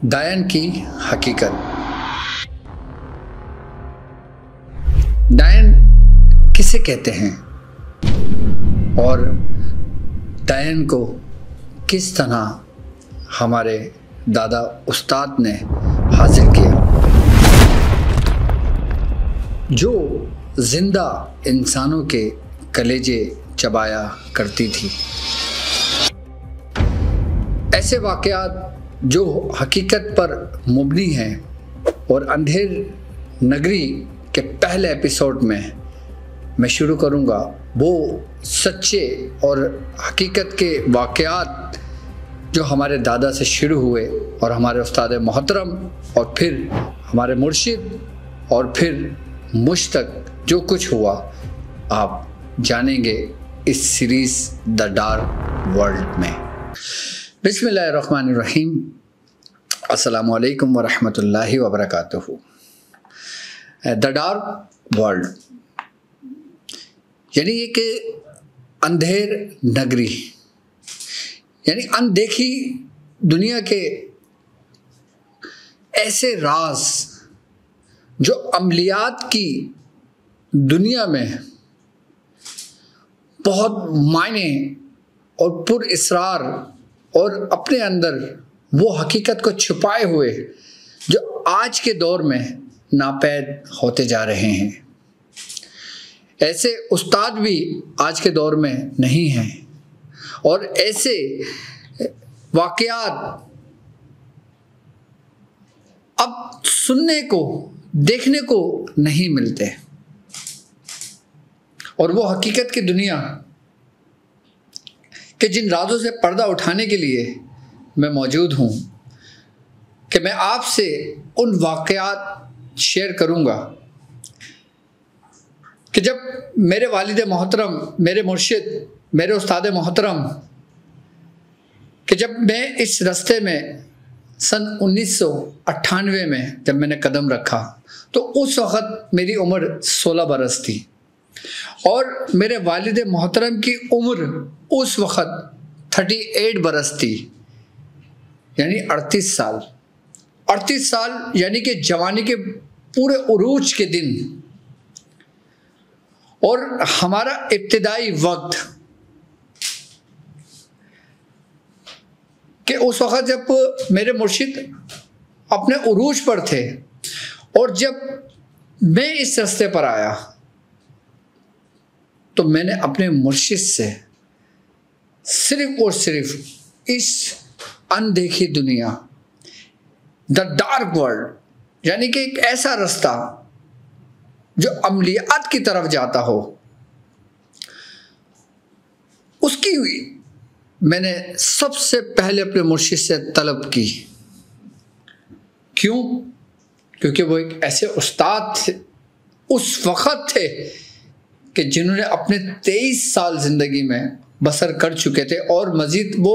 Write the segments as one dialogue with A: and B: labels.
A: डायन की हकीकत। डायन किसे कहते हैं और डायन को किस तरह हमारे दादा उस्ताद ने हासिल किया, जो जिंदा इंसानों के कलेजे चबाया करती थी। ऐसे वाक़यात जो हकीकत पर मुबनी हैं और अंधेर नगरी के पहले एपिसोड में मैं शुरू करूंगा, वो सच्चे और हकीकत के वाक़यात जो हमारे दादा से शुरू हुए और हमारे उस्ताद मोहतरम और फिर हमारे मुर्शिद और फिर मुझ तक जो कुछ हुआ, आप जानेंगे इस सीरीज़ द डार्क वर्ल्ड में। बिस्मिल्लाहिर्रहमानिर्रहीम। अस्सलामु अलैकुम वरहमतुल्लाहि वबरकातुहू। द डार्क वर्ल्ड यानी एक अंधेर नगरी, यानी अनदेखी दुनिया के ऐसे राज जो अमलियात की दुनिया में बहुत मायने और पुरअसरार और अपने अंदर वो हकीकत को छुपाए हुए जो आज के दौर में नापैद होते जा रहे हैं। ऐसे उस्ताद भी आज के दौर में नहीं हैं और ऐसे वाक़यात अब सुनने को देखने को नहीं मिलते। और वो हकीकत की दुनिया कि जिन राजों से पर्दा उठाने के लिए मैं मौजूद हूँ कि मैं आपसे उन वाक़यात शेयर करूँगा कि जब मेरे वालिद मोहतरम, मेरे मुर्शिद, मेरे उस्ताद मोहतरम कि जब मैं इस रास्ते में सन 1998 में जब मैंने कदम रखा तो उस वक़्त मेरी उम्र 16 बरस थी और मेरे वालिद मोहतरम की उम्र उस वक़्त 38 बरस थी, यानी 38 साल। 38 साल यानी कि जवानी के पूरे उरूज के दिन। और हमारा इब्तिदाई वक्त कि उस वक़्त जब मेरे मुर्शिद अपने उरूज पर थे और जब मैं इस रास्ते पर आया तो मैंने अपने मुर्शिद से सिर्फ और सिर्फ इस अनदेखी दुनिया, द डार्क वर्ल्ड, यानी कि एक ऐसा रास्ता जो अमलियात की तरफ जाता हो, उसकी मैंने सबसे पहले अपने मुर्शिद से तलब की। क्यों? क्योंकि वो एक ऐसे उस्ताद थे, उस वक़्त थे कि जिन्होंने अपने 23 साल ज़िंदगी में बसर कर चुके थे और मज़ीद वो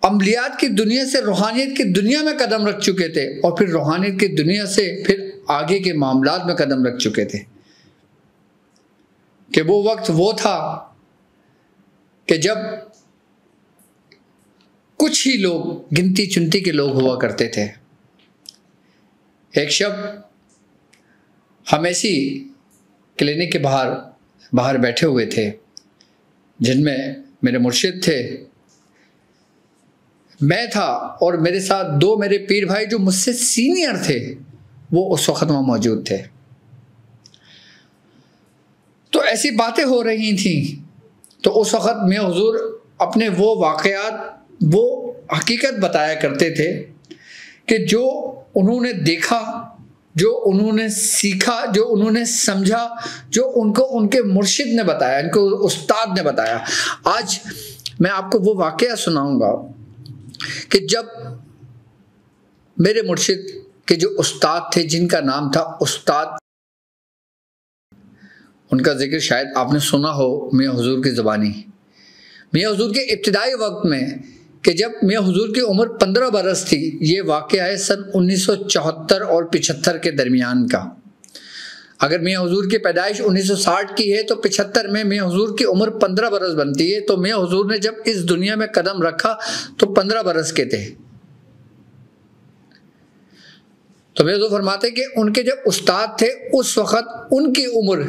A: अमलियात की दुनिया से रूहानियत की दुनिया में कदम रख चुके थे और फिर रूहानियत की दुनिया से फिर आगे के मामलात में कदम रख चुके थे। कि वो वक्त वो था कि जब कुछ ही लोग, गिनती चुनती के लोग हुआ करते थे। एक शब हम ऐसी क्लिनिक के बाहर बैठे हुए थे जिनमें मेरे मुर्शिद थे, मैं था और मेरे साथ दो मेरे पीर भाई जो मुझसे सीनियर थे, वो उस वक़्त वहाँ मौजूद थे। तो ऐसी बातें हो रही थी तो उस वक़्त मैं हुजूर अपने वो वाक़यात, वो हकीकत बताया करते थे कि जो उन्होंने देखा, जो उन्होंने सीखा, जो उन्होंने समझा, जो उनको उनके मुर्शिद ने बताया, इनको उस्ताद ने बताया। आज मैं आपको वो वाक़या सुनाऊंगा कि जब मेरे मुर्शिद के जो उस्ताद थे, जिनका नाम था उस्ताद, उनका जिक्र शायद आपने सुना हो मियाँ हुजूर की ज़बानी। मियाँ हुजूर के इब्तिदाई वक्त में कि जब मियाँ हुजूर की उम्र 15 बरस थी, ये वाक़या है सन 1974 और 75 के दरमियान का। अगर मियाँ हुजूर की पैदाइश 1960 की है तो 75 में मियाँ हुजूर की उम्र 15 बरस बनती है। तो मियाँ हुजूर ने जब इस दुनिया में कदम रखा तो 15 बरस के थे। तो मेरे दोस्त फरमाते कि उनके जब उस्ताद थे उस वक़्त उनकी उम्र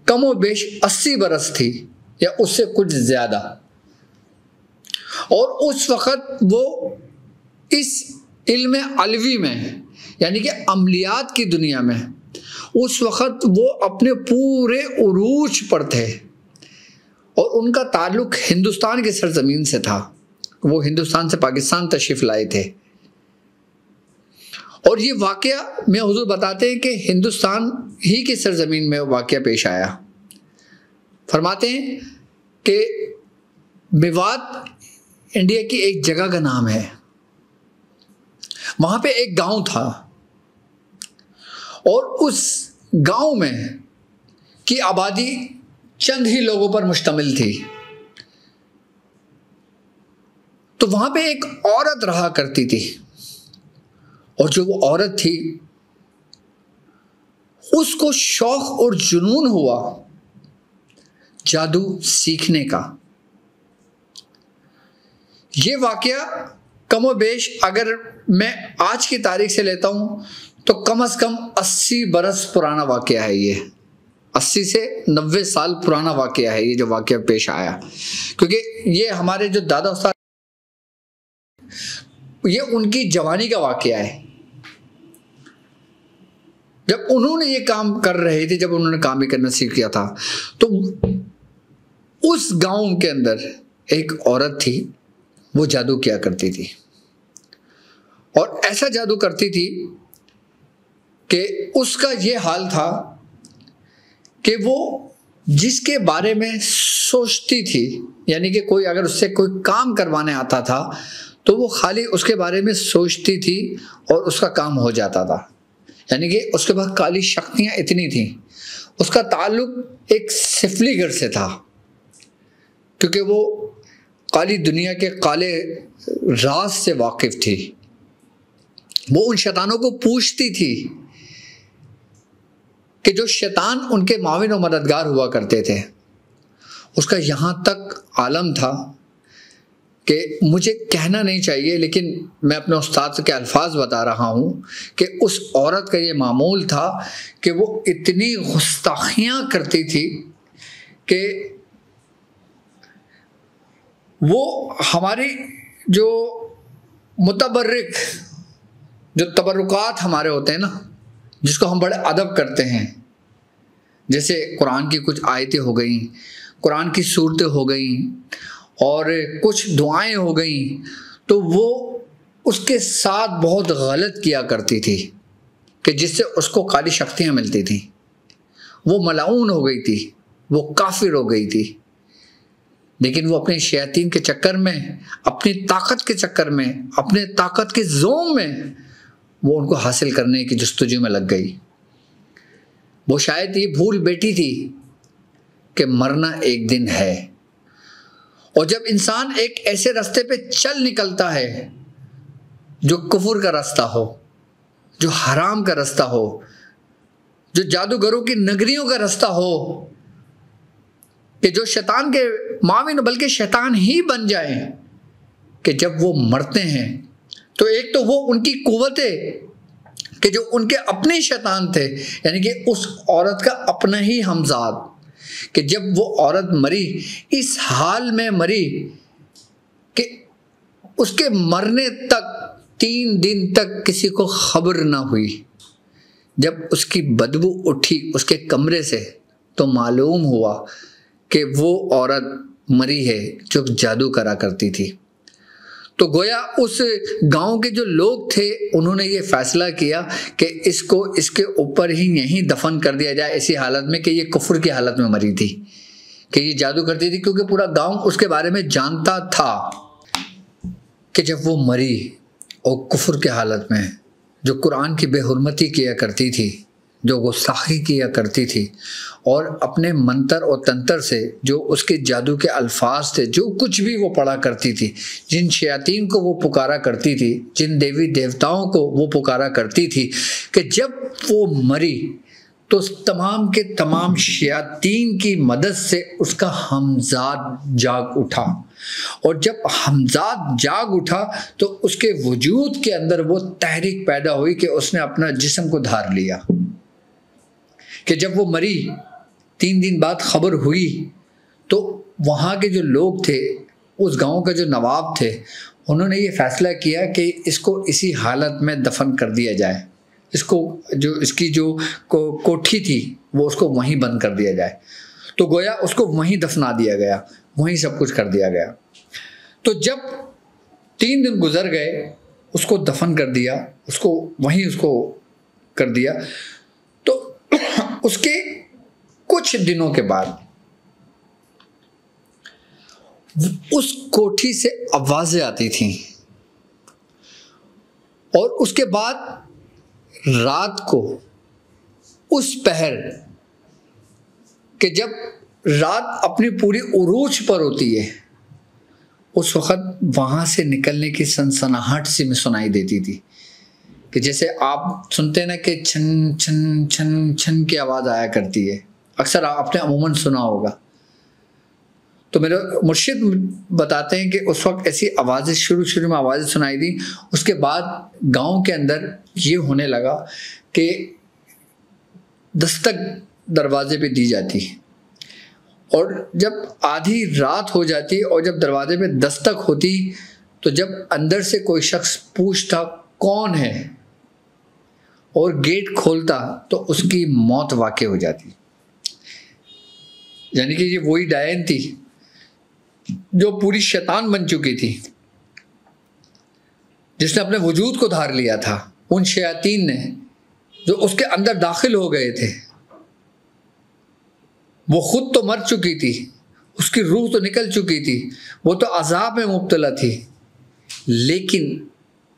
A: कमो बेश 80 बरस थी या उससे कुछ ज़्यादा, और उस वक़्त वो इस इल्म अलवी में यानी कि अमलियात की दुनिया में उस वक़्त वो अपने पूरे उरूज पर थे, और उनका ताल्लुक़ हिंदुस्तान की सरज़मीन से था। वो हिंदुस्तान से पाकिस्तान तशरीफ़ लाए थे, और ये वाक़या में हुज़ूर बताते हैं कि हिंदुस्तान ही की सरज़मीन में वाक़या पेश आया। फरमाते हैं कि मेवात इंडिया की एक जगह का नाम है, वहाँ पे एक गांव था, और उस गांव में की आबादी चंद ही लोगों पर मुश्तमिल थी। तो वहाँ पे एक औरत रहा करती थी, और जो वो औरत थी उसको शौक और जुनून हुआ जादू सीखने का। ये वाक़या कमोबेश अगर मैं आज की तारीख से लेता हूँ तो कम से कम 80 बरस पुराना वाक़या है। ये 80 से 90 साल पुराना वाक़या है ये जो वाक़या पेश आया, क्योंकि ये हमारे जो दादा उस्ताद ये उनकी जवानी का वाक़या है। जब उन्होंने ये काम कर रहे थे, जब उन्होंने काम भी करना सीख किया था, तो उस गांव के अंदर एक औरत थी, वो जादू किया करती थी, और ऐसा जादू करती थी कि उसका ये हाल था कि वो जिसके बारे में सोचती थी, यानी कि कोई अगर उससे कोई काम करवाने आता था तो वो खाली उसके बारे में सोचती थी और उसका काम हो जाता था। यानी कि उसके पास काली शक्तियाँ इतनी थीं। उसका ताल्लुक़ एक सिफलीगर से था, क्योंकि वो काली दुनिया के काले राज से वाकिफ़ थी। वो उन शैतानों को पूछती थी कि जो शैतान उनके माविन और मददगार हुआ करते थे। उसका यहाँ तक आलम था कि मुझे कहना नहीं चाहिए, लेकिन मैं अपने उस्ताद के अल्फाज बता रहा हूँ कि उस औरत का ये मामूल था कि वो इतनी गुस्ताखियाँ करती थी कि वो हमारी जो मुतबर्रिक जो तबरुकात हमारे होते हैं ना, जिसको हम बड़े अदब करते हैं, जैसे कुरान की कुछ आयतें हो गई, कुरान की सूरतें हो गई और कुछ दुआएं हो गई, तो वो उसके साथ बहुत गलत किया करती थी कि जिससे उसको काली शक्तियाँ मिलती थी। वो मलाऊन हो गई थी, वो काफिर हो गई थी, लेकिन वो अपने शैतान के चक्कर में, अपनी ताकत के चक्कर में, अपने ताकत के जोम में वो उनको हासिल करने की जस्तजू में लग गई। वो शायद ये भूल बैठी थी कि मरना एक दिन है, और जब इंसान एक ऐसे रास्ते पे चल निकलता है जो कुफर का रास्ता हो, जो हराम का रास्ता हो, जो जादूगरों की नगरियों का रास्ता हो, कि जो शैतान के माविन बल्कि शैतान ही बन जाए, कि जब वो मरते हैं तो एक तो वो उनकी कुव्वतें कि जो उनके अपने शैतान थे, यानी कि उस औरत का अपना ही हमजाद, कि जब वो औरत मरी इस हाल में मरी कि उसके मरने तक 3 दिन तक किसी को खबर ना हुई। जब उसकी बदबू उठी उसके कमरे से तो मालूम हुआ कि वो औरत मरी है जो जादू करा करती थी। तो गोया उस गांव के जो लोग थे उन्होंने ये फैसला किया कि इसको इसके ऊपर ही यहीं दफन कर दिया जाए, ऐसी हालत में कि ये कुफ्र की हालत में मरी थी, कि ये जादू करती थी, क्योंकि पूरा गांव उसके बारे में जानता था कि जब वो मरी और कुफ्र की हालत में, जो कुरान की बेहुरमती किया करती थी, जो गुस्ताखी किया करती थी, और अपने मंतर और तंत्र से जो उसके जादू के अल्फाज थे, जो कुछ भी वो पढ़ा करती थी, जिन शयातीन को वो पुकारा करती थी, जिन देवी देवताओं को वो पुकारा करती थी, कि जब वो मरी तो तमाम के तमाम शयातीन की मदद से उसका हमजाद जाग उठा और जब हमजाद जाग उठा तो उसके वजूद के अंदर वो तहरीक पैदा हुई कि उसने अपना जिस्म को धार लिया। कि जब वो मरी 3 दिन बाद खबर हुई तो वहाँ के जो लोग थे, उस गांव का जो नवाब थे, उन्होंने ये फैसला किया कि इसको इसी हालत में दफन कर दिया जाए। इसको जो इसकी जो कोठी थी वो उसको वहीं बंद कर दिया जाए। तो गोया उसको वहीं दफना दिया गया, वहीं सब कुछ कर दिया गया। तो जब 3 दिन गुजर गए, उसको दफन कर दिया, उसको वहीं उसको कर दिया। तो उसके कुछ दिनों के बाद उस कोठी से आवाजें आती थीं और उसके बाद रात को उस पहर कि जब रात अपनी पूरी उरूज पर होती है, उस वक़्त वहाँ से निकलने की सनसनाहट सी में सुनाई देती थी कि जैसे आप सुनते हैं ना कि छन छन छन छन की आवाज़ आया करती है। अक्सर आपने अमूमन सुना होगा। तो मेरे मुर्शिद बताते हैं कि उस वक्त ऐसी आवाज़ें शुरू में आवाज़ें सुनाई दी। उसके बाद गांव के अंदर ये होने लगा कि दस्तक दरवाजे पे दी जाती, और जब आधी रात हो जाती और जब दरवाजे पे दस्तक होती तो जब अंदर से कोई शख्स पूछता कौन है और गेट खोलता तो उसकी मौत वाक़ई हो जाती। यानी कि ये वही डायन थी जो पूरी शैतान बन चुकी थी, जिसने अपने वजूद को धार लिया था। उन शयातीन ने जो उसके अंदर दाखिल हो गए थे, वो खुद तो मर चुकी थी, उसकी रूह तो निकल चुकी थी, वो तो अजाब में मुब्तला थी, लेकिन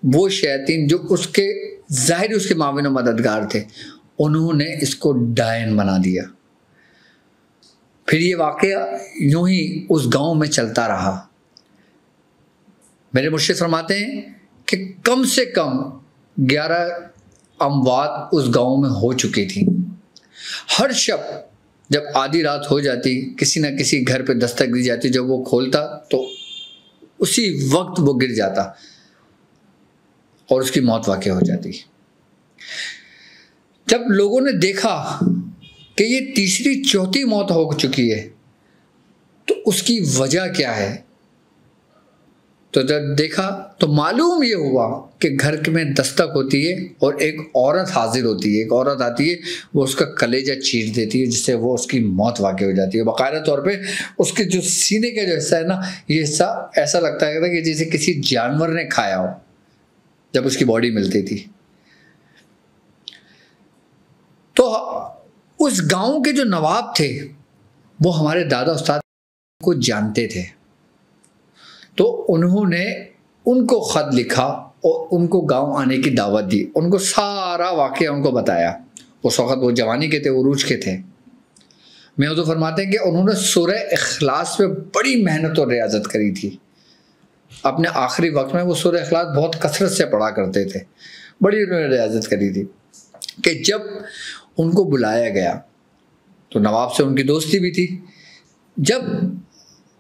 A: वो शयातीन जो उसके ज़ाहिर उसके माविन मददगार थे, उन्होंने इसको डायन बना दिया। फिर ये वाक़या यूं ही उस गांव में चलता रहा। मेरे मुर्शिद फरमाते हैं कि कम से कम 11 अमवात उस गांव में हो चुकी थी। हर शब जब आधी रात हो जाती, किसी न किसी घर पे दस्तक दी जाती, जब वो खोलता तो उसी वक्त वो गिर जाता और उसकी मौत वाक़ई हो जाती। जब लोगों ने देखा कि ये तीसरी चौथी मौत हो चुकी है तो उसकी वजह क्या है, तो जब देखा तो मालूम ये हुआ कि घर में दस्तक होती है और एक औरत हाजिर होती है। एक औरत आती है, वो उसका कलेजा चीर देती है, जिससे वो उसकी मौत वाक़ई हो जाती है। बाकायदा तौर पे उसके जो सीने का जो हिस्सा है ना, ये हिस्सा ऐसा लगता है कि जैसे किसी जानवर ने खाया हो जब उसकी बॉडी मिलती थी। तो उस गांव के जो नवाब थे वो हमारे दादा उस्ताद को जानते थे, तो उन्होंने उनको ख़त लिखा और उनको गांव आने की दावत दी। उनको सारा वाक़या उनको बताया। उस वक़्त वो जवानी के थे, उरूज के थे। मैं तो फरमाते हैं कि उन्होंने सूरह इखलास पे बड़ी मेहनत और रियाजत करी थी। अपने आखिरी वक्त में वो सूरह इखलास बहुत कसरत से पढ़ा करते थे, बड़ी उन्होंने रियाजत करी थी। कि जब उनको बुलाया गया तो नवाब से उनकी दोस्ती भी थी। जब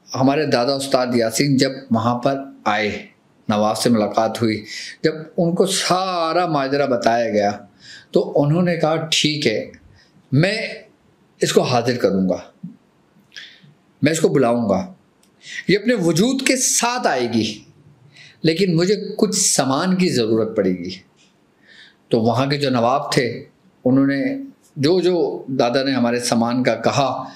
A: हमारे दादा उस्ताद यासीन जब वहाँ पर आए, नवाब से मुलाकात हुई, जब उनको सारा माजरा बताया गया तो उन्होंने कहा ठीक है, मैं इसको हाजिर करूँगा, मैं इसको बुलाऊँगा, ये अपने वजूद के साथ आएगी, लेकिन मुझे कुछ सामान की ज़रूरत पड़ेगी। तो वहाँ के जो नवाब थे उन्होंने जो जो दादा ने हमारे सामान का कहा,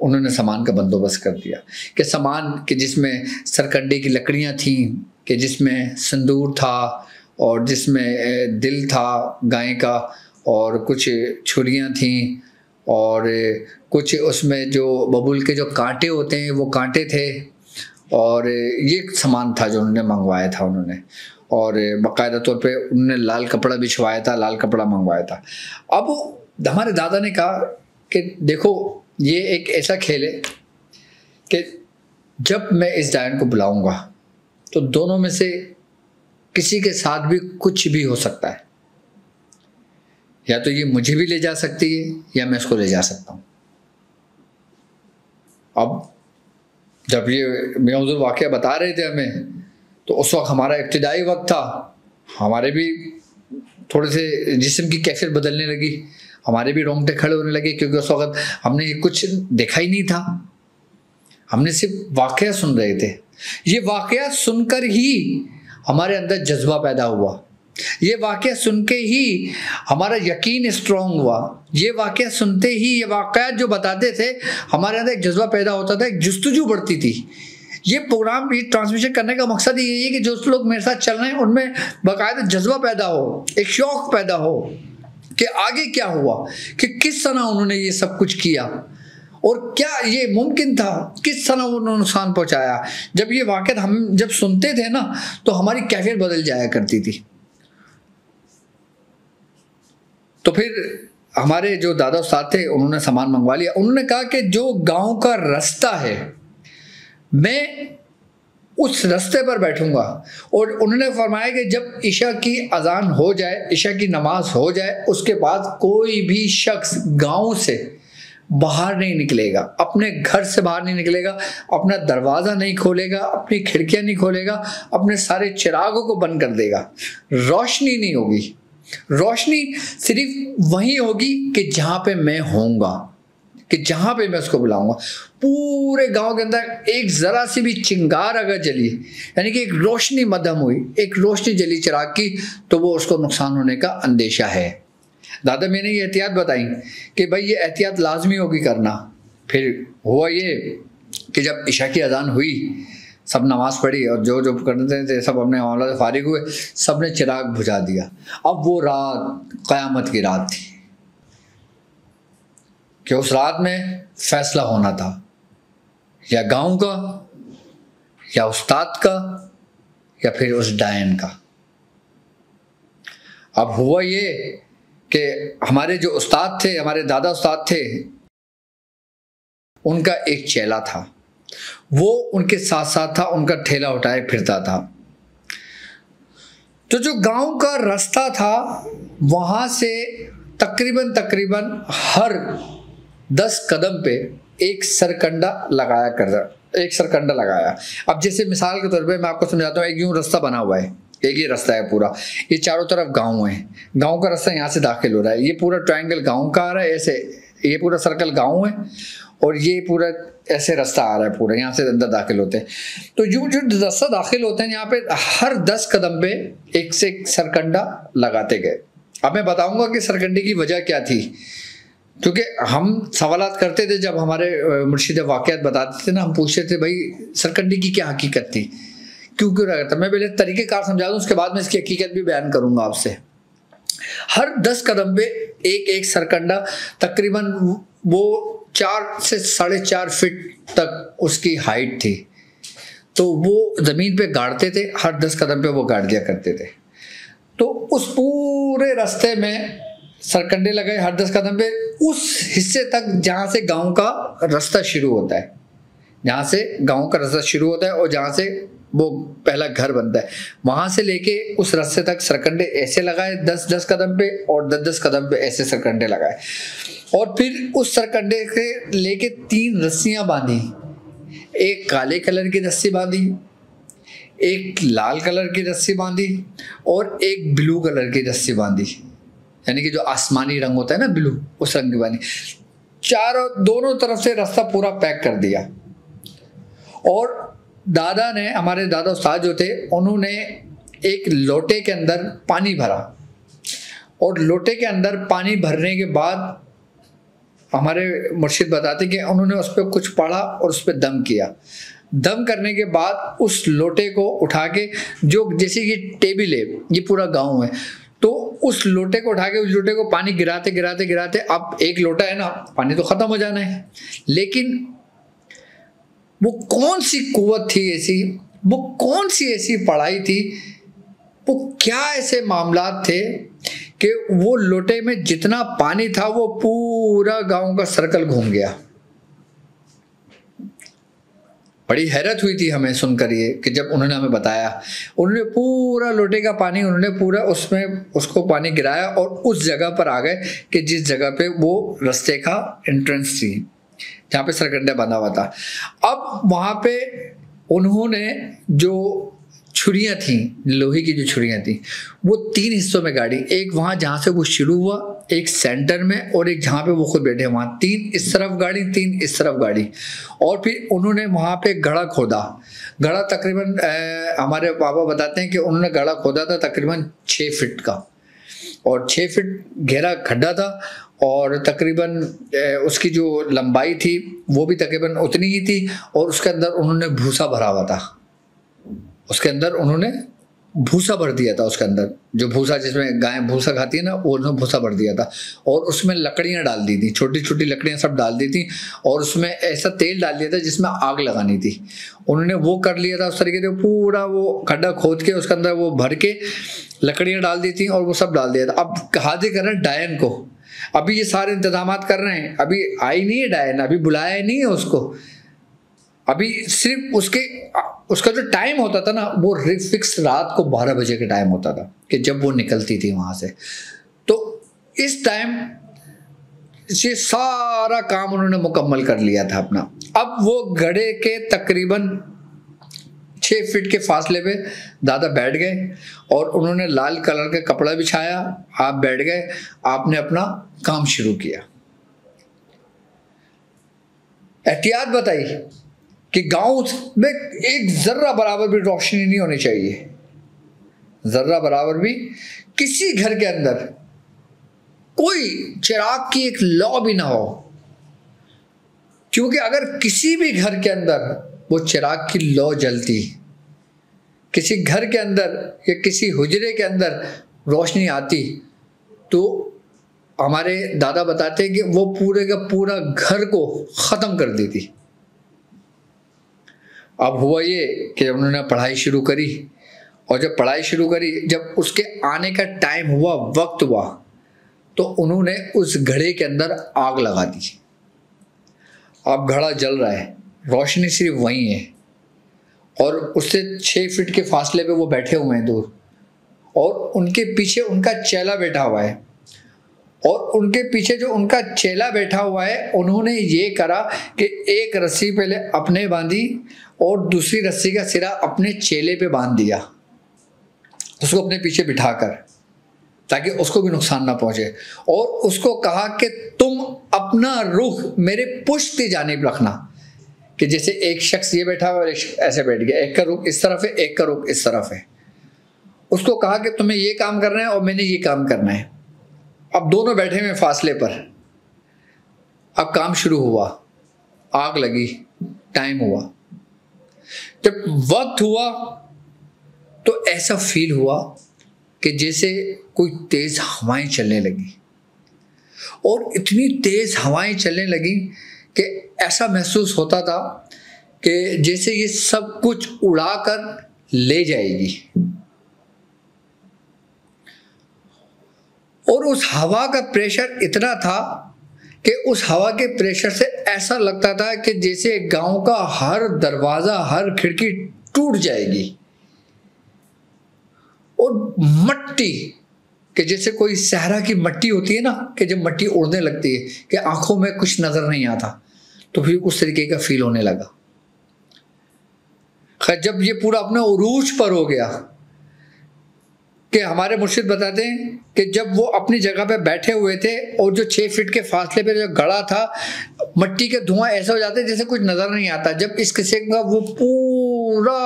A: उन्होंने सामान का बंदोबस्त कर दिया। कि सामान के जिसमें सरकंडे की लकड़ियाँ थीं, कि जिसमें संदूर था और जिसमें दिल था गाय का, और कुछ छुरियाँ थीं, और कुछ उसमें जो बबूल के जो कांटे होते हैं वो कांटे थे, और ये सामान था जो उन्होंने मंगवाया था उन्होंने। और बाकायदा तौर पे उन्होंने लाल कपड़ा बिछवाया था, लाल कपड़ा मंगवाया था। अब हमारे दादा ने कहा कि देखो ये एक ऐसा खेल है कि जब मैं इस डायन को बुलाऊंगा तो दोनों में से किसी के साथ भी कुछ भी हो सकता है। या तो ये मुझे भी ले जा सकती है या मैं इसको ले जा सकता हूँ। अब जब ये मियां हुजूर वाक़या बता रहे थे हमें, तो उस वक्त हमारा इब्तिदाई वक्त था, हमारे भी थोड़े से जिस्म की कैफियत बदलने लगी, हमारे भी रोंगटे खड़े होने लगे, क्योंकि उस वक्त हमने कुछ देखा ही नहीं था, हमने सिर्फ वाक़या सुन रहे थे। ये वाक़या सुनकर ही हमारे अंदर जज्बा पैदा हुआ, ये वाक़या सुन के ही हमारा यकीन स्ट्रॉन्ग हुआ, ये वाक़या सुनते ही, ये वाक़यात जो बताते थे हमारे अंदर एक जज्बा पैदा होता था, एक जुस्तजू बढ़ती थी। ये प्रोग्राम, ये ट्रांसमिशन करने का मकसद यही है कि जो लोग मेरे साथ चल रहे हैं उनमें बाकायदा जज्बा पैदा हो, एक शौक़ पैदा हो कि आगे क्या हुआ, कि किस तरह उन्होंने ये सब कुछ किया और क्या ये मुमकिन था, किस तरह उन्होंने नुकसान पहुँचाया। जब ये वाक़यात हम जब सुनते थे ना, तो हमारी कैफियत बदल जाया करती थी। तो फिर हमारे जो दादा उस्ताद थे उन्होंने सामान मंगवा लिया। उन्होंने कहा कि जो गांव का रास्ता है, मैं उस रास्ते पर बैठूंगा। और उन्होंने फरमाया कि जब ईशा की अजान हो जाए, ईशा की नमाज हो जाए, उसके बाद कोई भी शख्स गांव से बाहर नहीं निकलेगा, अपने घर से बाहर नहीं निकलेगा, अपना दरवाज़ा नहीं खोलेगा, अपनी खिड़कियां नहीं खोलेगा, अपने सारे चिरागों को बंद कर देगा, रोशनी नहीं होगी। रोशनी सिर्फ वहीं होगी कि जहां पे मैं होऊंगा, कि जहां पे मैं उसको बुलाऊंगा। पूरे गांव के अंदर एक जरा सी भी चिंगार अगर जली, यानी कि एक रोशनी मध्यम हुई, एक रोशनी जली चिराग की, तो वो उसको नुकसान होने का अंदेशा है। दादा मैंने ये एहतियात बताई कि भाई ये एहतियात लाजमी होगी करना। फिर हुआ ये कि जब इशा की अजान हुई, सब नमाज पढ़ी और जो जो करते थे सब अपने मामला से फारिग हुए, सब ने चिराग बुझा दिया। अब वो रात क़यामत की रात थी कि उस रात में फैसला होना था, या गांव का, या उस्ताद का, या फिर उस डायन का। अब हुआ ये कि हमारे जो उस्ताद थे, हमारे दादा उस्ताद थे, उनका एक चेला था, वो उनके साथ साथ था, उनका ठेला उठाए फिरता था। तो जो गांव का रास्ता था, वहां से तकरीबन हर 10 कदम पे एक सरकंडा लगाया। अब जैसे मिसाल के तौर पे मैं आपको समझाता हूँ, एक यूं रास्ता बना हुआ है, एक ही रास्ता है पूरा, ये चारों तरफ गांव है, गांव का रास्ता यहाँ से दाखिल हो रहा है, ये पूरा ट्रायंगल गांव का आ रहा है, ऐसे ये पूरा सर्कल गांव है, और ये पूरा ऐसे रास्ता आ रहा है पूरा, यहाँ से अंदर दाखिल होते हैं। तो जो रास्ता दाखिल होते हैं यहाँ पे हर 10 कदम पे एक से एक सरकंडा लगाते गए। अब मैं बताऊंगा कि सरकंडे की वजह क्या थी, क्योंकि हम सवालात करते थे जब हमारे मुर्शिद वाक़यात बताते थे ना, हम पूछते थे भाई सरकंडे की क्या हकीकत थी, क्यों रहा था। मैं पहले तरीक़ेकार समझा दूँ, उसके बाद में इसकी हकीकत भी बयान करूँगा आपसे। हर 10 कदम पे एक सरकंडा, तकरीबन वो 4 से 4.5 फीट तक उसकी हाइट थी, तो वो ज़मीन पे गाड़ते थे, हर 10 कदम पे वो गाड़ दिया करते थे। तो उस पूरे रास्ते में सरकंडे लगाए हर 10 कदम पे, उस हिस्से तक जहाँ से गांव का रास्ता शुरू होता है, जहाँ से गांव का रास्ता शुरू होता है और जहाँ से वो पहला घर बनता है, वहाँ से लेके उस रास्ते तक सरकंडे ऐसे लगाए 10-10 कदम पे, और 10-10 कदम पे ऐसे सरकंडे लगाए। और फिर उस सरकंडे के लेके 3 रस्सियाँ बांधी, एक काले कलर की रस्सी बांधी, एक लाल कलर की रस्सी बांधी, और एक ब्लू कलर की रस्सी बांधी, यानी कि जो आसमानी रंग होता है ना ब्लू, उस रंग की बांधी। दोनों तरफ से रास्ता पूरा पैक कर दिया। और दादा ने, हमारे दादा उस्ताद जो थे, उन्होंने एक लोटे के अंदर पानी भरा, और लोटे के अंदर पानी भरने के बाद हमारे मुर्शिद बताते कि उन्होंने उस पर कुछ पढ़ा और उस पर दम किया। दम करने के बाद उस लोटे को उठा के, जो जैसे ये टेबल है, ये पूरा गांव है, तो उस लोटे को उठा के, उस लोटे को पानी गिराते गिराते गिराते, अब एक लोटा है ना, पानी तो ख़त्म हो जाना है, लेकिन वो कौन सी कुव्वत थी ऐसी, वो कौन सी ऐसी पढ़ाई थी, वो क्या ऐसे मामलात थे कि वो लोटे में जितना पानी था वो पूरा गांव का सर्कल घूम गया। बड़ी हैरत हुई थी हमें सुनकर ये, कि जब उन्होंने हमें बताया, उन्होंने पूरा लोटे का पानी, उन्होंने पूरा उसमें उसको पानी गिराया और उस जगह पर आ गए कि जिस जगह पे वो रास्ते का एंट्रेंस थी, जहाँ पे सरकंडा बंधा हुआ था। अब वहाँ पे उन्होंने जो छुरियाँ थी, लोहे की जो छुरियाँ थी, वो 3 हिस्सों में गाड़ी, एक वहाँ जहाँ से वो शुरू हुआ, एक सेंटर में, और एक जहाँ पे वो खुद बैठे वहाँ। 3 इस तरफ गाड़ी, 3 इस तरफ गाड़ी। और फिर उन्होंने वहाँ पे गड्ढा खोदा। गड्ढा तकरीबन हमारे पापा बताते हैं कि उन्होंने गड्ढा खोदा था तकरीबन 6 फीट का, और 6 फीट गहरा खड्डा था, और तकरीबन उसकी जो लंबाई थी वो भी तकरीबन उतनी ही थी, और उसके अंदर उन्होंने भूसा भरा हुआ था। उसके अंदर उन्होंने भूसा भर दिया था, उसके अंदर जो भूसा जिसमें गाय भूसा खाती है ना, वो उन्होंने भूसा भर दिया था, और उसमें लकड़ियाँ डाल दी थी, छोटी छोटी लकड़ियाँ सब डाल दी थी, और उसमें ऐसा तेल डाल दिया था जिसमें आग लगानी थी। उन्होंने वो कर लिया था उस तरीके से, पूरा वो खड्डा खोद के उसके अंदर वो भर के लकड़ियाँ डाल दी थी, और वो सब डाल दिया था। अब हाजिर कर रहे हैं डायन को, अभी ये सारे इंतजाम कर रहे हैं, अभी आई नहीं है डायन, अभी बुलाया नहीं है उसको, अभी सिर्फ उसका जो टाइम होता था ना, वो फिक्स रात को 12 बजे का टाइम होता था कि जब वो निकलती थी वहां से। तो इस टाइम ये सारा काम उन्होंने मुकम्मल कर लिया था अपना। अब वो गड्ढे के तकरीबन 6 फीट के फासले पे दादा बैठ गए, और उन्होंने लाल कलर का कपड़ा बिछाया, आप बैठ गए, आपने अपना काम शुरू किया। एहतियात बताई कि गांव में एक जर्रा बराबर भी रोशनी नहीं होनी चाहिए, जर्रा बराबर भी किसी घर के अंदर कोई चिराग की एक लौ भी ना हो, क्योंकि अगर किसी भी घर के अंदर वो चिराग की लौ जलती, किसी घर के अंदर या किसी हुजरे के अंदर रोशनी आती, तो हमारे दादा बताते हैं कि वो पूरे का पूरा घर को ख़त्म कर देती। अब हुआ ये कि उन्होंने पढ़ाई शुरू करी, और जब पढ़ाई शुरू करी, जब उसके आने का टाइम हुआ, वक्त हुआ, तो उन्होंने उस घड़े के अंदर आग लगा दी। अब घड़ा जल रहा है, रोशनी सिर्फ वहीं है, और उससे 6 फीट के फासले पे वो बैठे हुए हैं दूर, और उनके पीछे उनका चेला बैठा हुआ है, और उनके पीछे जो उनका चेला बैठा हुआ है, उन्होंने ये करा कि एक रस्सी पहले अपने बांधी, और दूसरी रस्सी का सिरा अपने चेले पे बांध दिया, उसको अपने पीछे बिठाकर, ताकि उसको भी नुकसान ना पहुंचे, और उसको कहा कि तुम अपना रुख मेरे पुश्त जानिब रखना, कि जैसे एक शख्स ये बैठा हुआ और एक ऐसे बैठ गया, एक का रुख इस तरफ है, एक का रुख इस तरफ है। उसको कहा कि तुम्हें ये काम करना है और मैंने ये काम करना है। अब दोनों बैठे हुए फासले पर, अब काम शुरू हुआ, आग लगी, टाइम हुआ, जब वक्त हुआ तो ऐसा फील हुआ कि जैसे कोई तेज हवाएं चलने लगी, और इतनी तेज हवाएं चलने लगी कि ऐसा महसूस होता था कि जैसे ये सब कुछ उड़ाकर ले जाएगी। और उस हवा का प्रेशर इतना था कि उस हवा के प्रेशर से ऐसा लगता था कि जैसे गांव का हर दरवाजा, हर खिड़की टूट जाएगी। और मट्टी कि जैसे कोई सहरा की मट्टी होती है ना, कि जब मट्टी उड़ने लगती है कि आंखों में कुछ नजर नहीं आता, तो फिर उस तरीके का फील होने लगा। खैर, जब ये पूरा अपने उरूज पर हो गया, कि हमारे मुर्शिद बताते हैं कि जब वो अपनी जगह पे बैठे हुए थे, और जो 6 फीट के फासले पे जो गड़ा था, मट्टी के धुआं ऐसे हो जाते जैसे कुछ नजर नहीं आता। जब इस किस्म का वो पूरा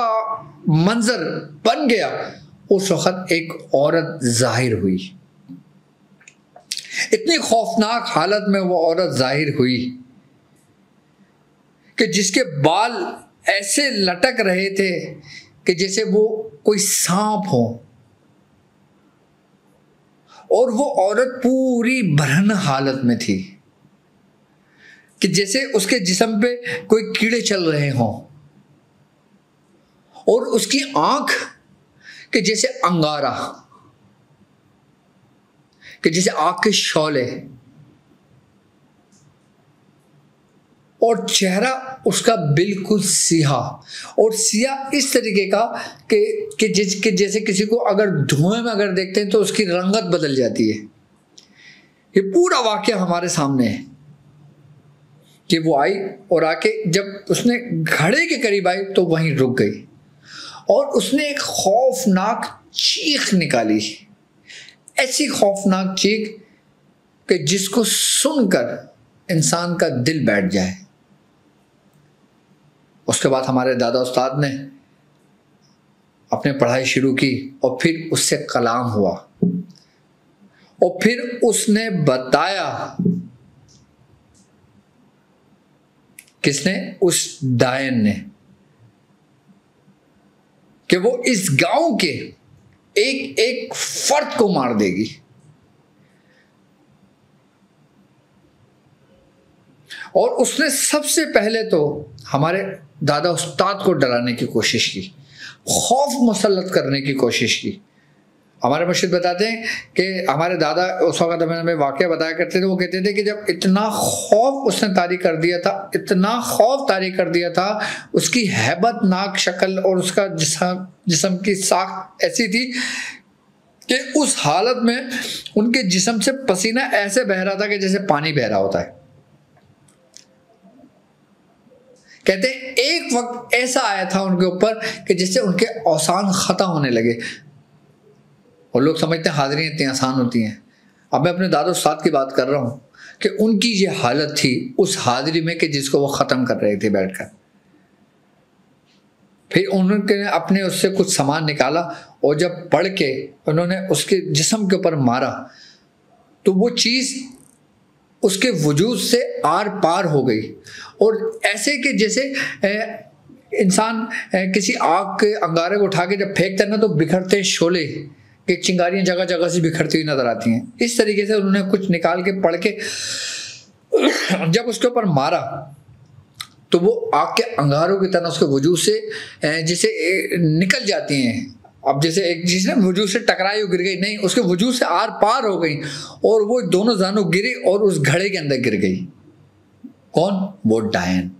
A: मंजर बन गया, उस वक्त एक औरत जाहिर हुई। इतनी खौफनाक हालत में वो औरत जाहिर हुई कि जिसके बाल ऐसे लटक रहे थे कि जैसे वो कोई सांप हो, और वो औरत पूरी बरहन हालत में थी कि जैसे उसके जिस्म पे कोई कीड़े चल रहे हों, और उसकी आंख कि जैसे अंगारा, कि जैसे आग के शौले, और चेहरा उसका बिल्कुल सिया, और सिया इस तरीके का कि जैसे किसी को अगर धुएं में अगर देखते हैं तो उसकी रंगत बदल जाती है। ये पूरा वाकया हमारे सामने है। कि वो आई और आके जब उसने घड़े के करीब आई तो वहीं रुक गई और उसने एक खौफनाक चीख निकाली, ऐसी खौफनाक चीख कि जिसको सुनकर इंसान का दिल बैठ जाए। उसके बाद हमारे दादा उस्ताद ने अपने पढ़ाई शुरू की और फिर उससे कलाम हुआ और फिर उसने बताया, किसने? उस डायन ने, कि वो इस गांव के एक एक फर्द को मार देगी। और उसने सबसे पहले तो हमारे दादा उस्ताद को डराने की कोशिश की, खौफ मुसल्लत करने की कोशिश की। हमारे मुर्शिद बताते हैं कि हमारे दादा उस वक्त हमें वाक़या बताया करते थे, वो कहते थे कि जब इतना खौफ उसने तारी कर दिया था, इतना खौफ तारी कर दिया था, उसकी हैबतनाक शक्ल और उसका जिस्म की साख ऐसी थी कि उस हालत में उनके जिस्म से पसीना ऐसे बह रहा था कि जैसे पानी बह रहा होता है। कहते एक वक्त ऐसा आया था उनके ऊपर कि जिससे उनके औसान खत्म होने लगे और लोग समझते हैं हाज़िरी इतनी आसान होती हैं। अब मैं अपने दादा उस्ताद की बात कर रहा हूँ कि उनकी ये हालत थी उस हाज़िरी में कि जिसको वो ख़त्म कर रहे थे बैठकर। फिर उन्होंने अपने उससे कुछ सामान निकाला और जब पढ़ के उन्होंने उसके जिस्म के ऊपर मारा तो वो चीज़ उसके वजूद से आर पार हो गई और ऐसे कि जैसे इंसान किसी आग के अंगारे को उठा के जब फेंकता है ना तो बिखरते शोले कि चिंगारियां जगह जगह से बिखरती हुई नजर आती हैं। इस तरीके से उन्होंने कुछ निकाल के पढ़ के जब उसके ऊपर मारा तो वो आग के अंगारों की तरह उसके वजूद से जैसे निकल जाती हैं। अब जैसे एक चीज ना वजूद से टकराई और गिर गई, नहीं, उसके वजूद से आर पार हो गई और वो दोनों जानों गिरी और उस घड़े के अंदर गिर गई। कौन? वो डायन।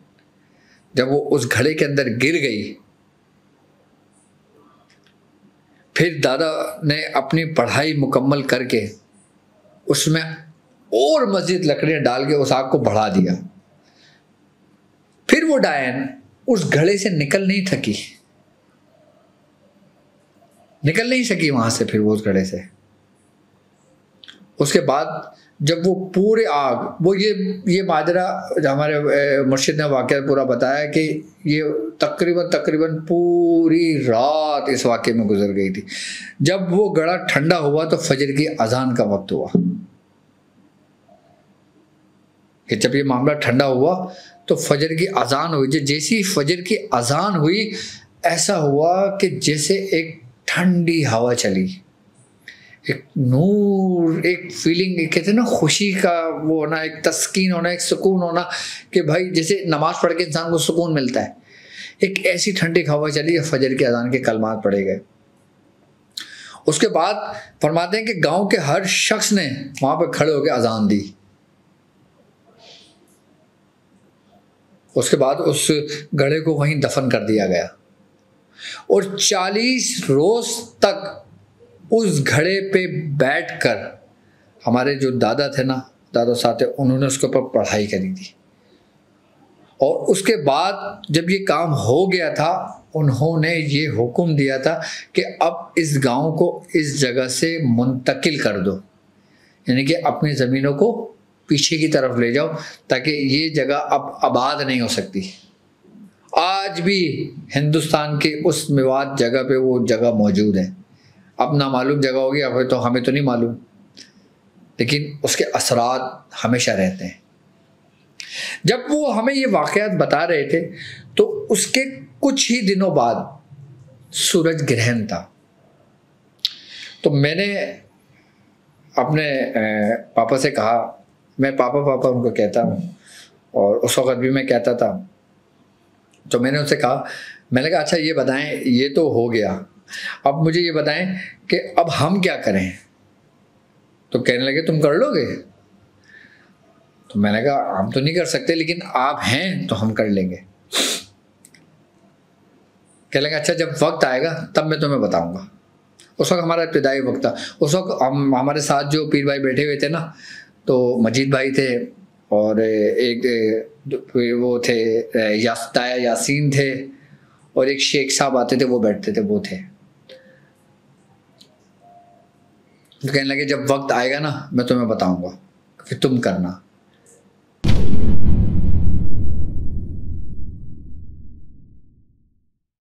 A: जब वो उस घड़े के अंदर गिर गई फिर दादा ने अपनी पढ़ाई मुकम्मल करके उसमें और मज़ीद लकड़ियां डाल के उस आग को बढ़ा दिया। फिर वो डायन उस घड़े से निकल नहीं सकी वहां से, फिर वो उस घड़े से। उसके बाद जब वो पूरे आग, वो ये माजरा हमारे मुर्शिद ने वाक़या पूरा बताया कि ये तकरीबन पूरी रात इस वाक़े में गुजर गई थी। जब वो घड़ा ठंडा हुआ तो फजर की अजान का वक्त हुआ कि जब ये मामला ठंडा हुआ तो फजर की अजान हुई। जैसी फजर की अजान हुई ऐसा हुआ कि जैसे एक ठंडी हवा चली, एक नूर, एक फीलिंग, कहते हैं ना खुशी का वो होना, एक तस्कीन होना, एक सुकून होना कि भाई जैसे नमाज पढ़ के इंसान को सुकून मिलता है, एक ऐसी ठंडी हवा चली। फजर के अजान के कलमात पढ़े गए। उसके बाद फरमाते हैं कि गांव के हर शख्स ने वहां पर खड़े होकर अजान दी। उसके बाद उस घड़े को वहीं दफन कर दिया गया और 40 रोज तक उस घड़े पे बैठकर हमारे जो दादा थे ना, दादा साहब थे, उन्होंने उसके ऊपर पढ़ाई करी थी। और उसके बाद जब ये काम हो गया था उन्होंने ये हुक्म दिया था कि अब इस गांव को इस जगह से मुंतकिल कर दो, यानी कि अपनी ज़मीनों को पीछे की तरफ ले जाओ ताकि ये जगह अब आबाद नहीं हो सकती। आज भी हिंदुस्तान के उस मेवात जगह पे वो जगह मौजूद है। अब नामालूम जगह होगी, अब तो हमें तो नहीं मालूम, लेकिन उसके असरात हमेशा रहते हैं। जब वो हमें ये वाक़यात बता रहे थे तो उसके कुछ ही दिनों बाद सूरज ग्रहण था। तो मैंने अपने पापा से कहा, मैं पापा पापा उनको कहता हूँ और उस वक़्त भी मैं कहता था। तो मैंने उनसे कहा, मैंने कहा अच्छा ये बताएं, ये तो हो गया, अब मुझे ये बताएं कि अब हम क्या करें। तो कहने लगे तुम कर लोगे। तो मैंने कहा हम तो नहीं कर सकते, लेकिन आप हैं तो हम कर लेंगे। कहने लगे अच्छा जब वक्त आएगा तब मैं तुम्हें बताऊंगा। उस वक्त हमारा इब्तिदाई वक्त था। उस वक्त हमारे साथ जो पीर भाई बैठे हुए थे ना, तो मजीद भाई थे और एक फिर वो थे ताया यासीन थे, और एक शेख साहब आते थे, वो बैठते थे, वो थे। तो कहने लगे जब वक्त आएगा ना मैं तुम्हें बताऊंगा, फिर तुम करना।